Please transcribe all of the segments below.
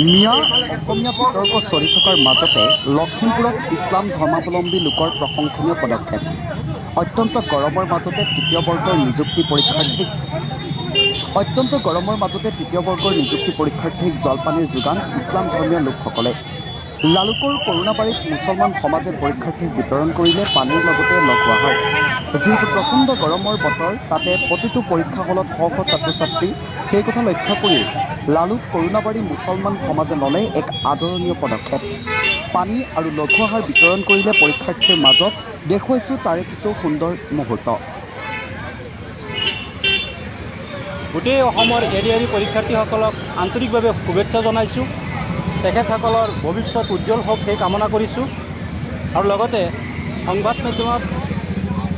মিয়া অসমীয়া বিতৰ্ক চলি থকাৰ মাজতে লখিমপুৰত ইছলাম ধৰ্মাৱলম্বী লোকৰ প্ৰশংসনীয় পদক্ষেপ। অত্যন্ত গৰমৰ মাজতে তৃতীয় বৰ্গৰ নিযুক্তি পৰীক্ষাৰ্থীক জলপানীৰ যোগান ইছলাম ধৰ্মীয় লোকসকলে। লালুকৰ কৰুণাবাৰীত মুছলমান সমাজে পৰীক্ষাৰ্থীক বিতৰণ কৰিলে পানীৰ লগতে লঘু আহাৰ। যিহেতু প্ৰচণ্ড গৰমৰ বতৰ, তাতে প্ৰতিটো পৰীক্ষা হলত শ শ ছাত্ৰ ছাত্ৰী, সেই কথা লক্ষ্য কৰি লালুক কৰুণাবাৰী মুছলমান সমাজে ল'লে এক আদৰণীয় পদক্ষেপ। পানী আৰু লঘু আহাৰ বিতৰণ কৰিলে পৰীক্ষাৰ্থীৰ মাজত। দেখুৱাইছোঁ তাৰে কিছু সুন্দৰ মুহূৰ্ত। গোটেই অসমৰ এৰি পৰীক্ষাৰ্থীসকলক আন্তৰিকভাৱে শুভেচ্ছা জনাইছোঁ। তেখেতসকলৰ ভৱিষ্যত উজ্জ্বল হওক সেই কামনা কৰিছোঁ। আৰু লগতে সংবাদ মাধ্যমত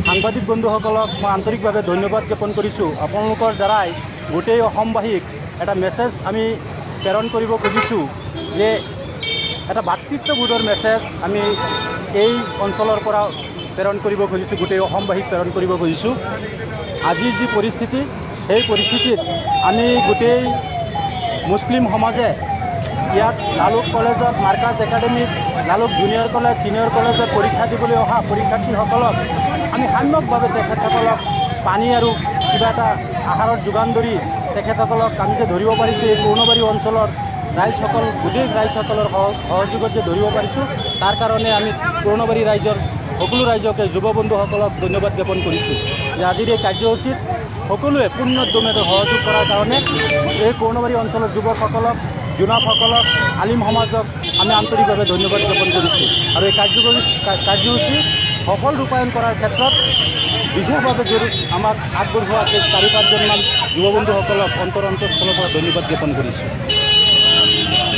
সাংবাদিক বন্ধুসকলক মই আন্তৰিকভাৱে ধন্যবাদ জ্ঞাপন কৰিছোঁ। আপোনালোকৰ দ্বাৰাই গোটেই অসমবাসীক এটা মেছেজ আমি প্ৰেৰণ কৰিব খুজিছোঁ যে এটা ভাতৃত্ববোধৰ মেছেজ আমি এই অঞ্চলৰ পৰা প্ৰেৰণ কৰিব খুজিছোঁ, গোটেই অসমবাসীক প্ৰেৰণ কৰিব খুজিছোঁ। আজিৰ যি পৰিস্থিতি, সেই পৰিস্থিতিত আমি গোটেই মুছলিম সমাজে ইয়াত লালুক কলেজত, মাৰ্কাজ একাডেমীত, লালুক জুনিয়ৰ কলেজ, ছিনিয়ৰ কলেজত পৰীক্ষা দিবলৈ অহা পৰীক্ষাৰ্থীসকলক আমি সাম্যকভাৱে তেখেতসকলক পানী আৰু কিবা এটা আহাৰৰ যোগান ধৰি তেখেতসকলক আমি যে ধৰিব পাৰিছোঁ, এই কৰুণাবাৰী অঞ্চলৰ ৰাইজসকল, গোটেই ৰাইজসকলৰ সহযোগত যে ধৰিব পাৰিছোঁ, তাৰ কাৰণে আমি কৰুণাবাৰী ৰাইজৰ সকলো ৰাইজকে, যুৱ বন্ধুসকলক ধন্যবাদ জ্ঞাপন কৰিছোঁ যে আজিৰ এই কাৰ্যসূচীত সকলোৱে পূৰ্ণোদ্যমে সহযোগ কৰাৰ কাৰণে এই কৰুণাবাৰী অঞ্চলৰ যুৱকসকলক, জোনাফসকলক, আলিম সমাজক আমি আন্তৰিকভাৱে ধন্যবাদ জ্ঞাপন কৰিছোঁ। আৰু এই কাৰ্যসূচী সফল ৰূপায়ণ কৰাৰ ক্ষেত্ৰত বিশেষভাৱে আমাক আগবঢ়োৱা 4-5জনমান যুৱ বন্ধুসকলক অন্তৰস্থলৰ পৰা ধন্যবাদ জ্ঞাপন কৰিছোঁ।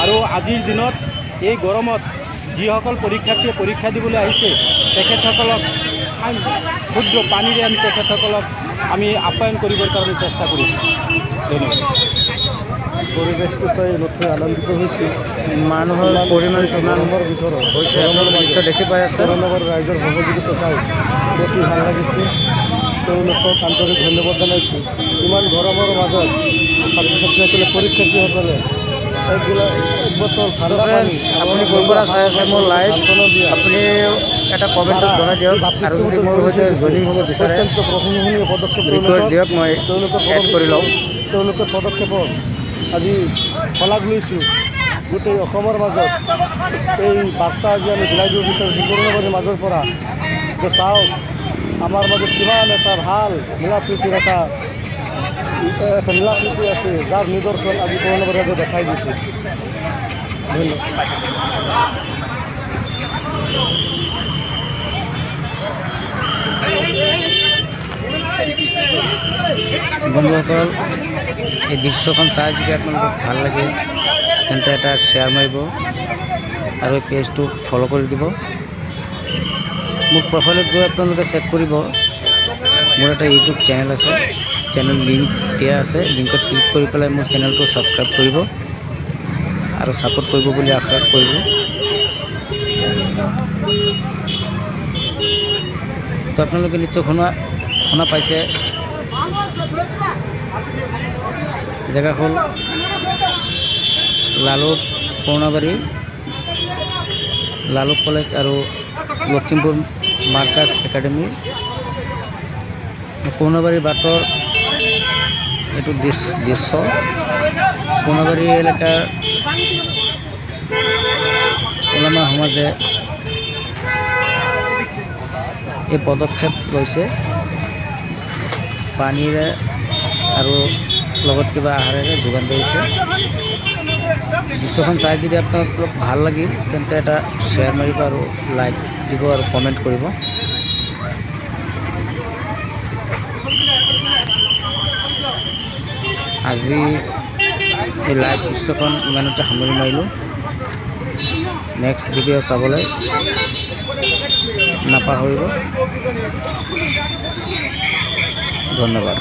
আৰু আজিৰ দিনত এই গৰমত যিসকল পৰীক্ষাৰ্থীয়ে পৰীক্ষা দিবলৈ আহিছে, তেখেতসকলক ক্ষুদ্ৰ পানীৰে আমি তেখেতসকলক আমি আপ্যায়ন কৰিবৰ কাৰণে চেষ্টা কৰিছোঁ। ধন্যবাদ। পৰিৱেশটো চাই নথৈ আনন্দিত হৈছোঁ। মানুহৰ পৰিমাণ গৰমৰ ভিতৰত হৈছে, দৃশ্য দেখি পাই আছে। কৰুণাবাৰী ৰাইজৰ সহযোগিতা চাই অতি ভাল লাগিছে। তেওঁলোকক আন্তৰিক ধন্যবাদ জনাইছোঁ। ইমান গৰমৰ মাজত ছাত্ৰ ছাত্ৰীসকলে, পৰীক্ষাৰ্থীসকলে এক বটল ঠাণ্ডা পানী, আপুনি ক'ৰ পৰা চাই আছে মোৰ লাইভ, আপুনি এটা কমেণ্টত জনাই দিয়ক। আৰু যদি মোৰ সৈতে জইনিং হ'ব বিচাৰে অত্যন্ত প্ৰশংসনীয় পদক্ষেপ ৰিকুৱেষ্ট দিয়ক, মই এড কৰি লওঁ। তেওঁলোকৰ পদক্ষেপত আজি শলাগ লৈছোঁ। গোটেই অসমৰ মাজত এই বাৰ্তা আজি আমি বিলাই দিব বিচাৰিছোঁ কৰুণাবাৰীৰ মাজৰ পৰা, যে চাওক আমাৰ মাজত কিমান এটা ভাল মিলাপ্ৰীতিৰ এটা মিলাপ্ৰীতি আছে, যাৰ নিদৰ্শন আজি কৰুণাবাৰী ৰাইজে দেখাই দিছে। ধন্যবাদ। বন্ধুসকল, এই দৃশ্যখন চাই যদি আপোনালোকক ভাল লাগে তেন্তে এটা শ্বেয়াৰ মাৰিব আৰু এই পেজটো ফ'ল' কৰি দিব। মোৰ প্ৰফাইলত গৈ আপোনালোকে চেক কৰিব, মোৰ এটা ইউটিউব চেনেল আছে, চেনেল লিংক দিয়া আছে। লিংকত ক্লিক কৰি পেলাই মোৰ চেনেলটো ছাবস্ক্ৰাইব কৰিব আৰু ছাপোৰ্ট কৰিব বুলি আশা কৰিলোঁ। তো আপোনালোকে নিশ্চয় শুনা পাইছে, জেগা হ'ল লালুক কৰুণাবাৰী, লালুক কলেজ আৰু লখিমপুৰ মাৰ্কাজ একাডেমী। কৰুণাবাৰী বাটৰ এইটো দৃশ্য। কৰুণাবাৰী এলেকাৰ ওলামা সমাজে এই পদক্ষেপ লৈছে, পানীৰে আৰু লগত কিবা আহাৰেৰে যোগান ধৰিছে। দৃশ্যখন চাই যদি আপোনালোকক ভাল লাগিল তেন্তে এটা শ্বেয়াৰ মাৰিব আৰু লাইক দিব আৰু কমেণ্ট কৰিব। আজি এই লাইভ দৃশ্যখন ইমানতে সামৰি মাৰিলোঁ। নেক্সট ভিডিঅ' চাবলৈ নাপাহৰিব। ধন্যবাদ।